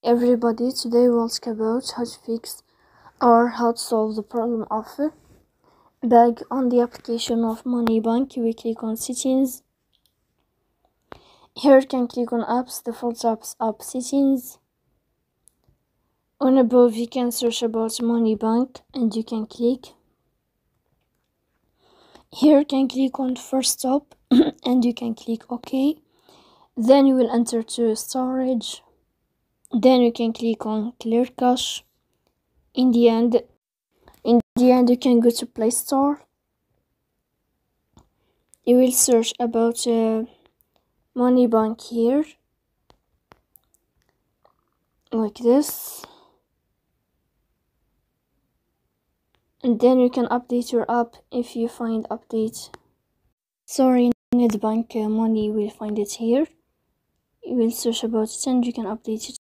everybody, today we'll talk about how to fix or how to solve the problem of bag on the application of Moneybank. We click on settings. Here you can click on apps, default apps, app settings. On above you can search about Moneybank and you can click. Here you can click on first stop and you can click OK. Then you will enter to storage. Then you can click on clear cache. In the end you can go to Play Store. You will search about Moneybank here, like this, and then you can update your app if you find update. Sorry, Nedbank money, you will find it here. You will search about it and you can update it.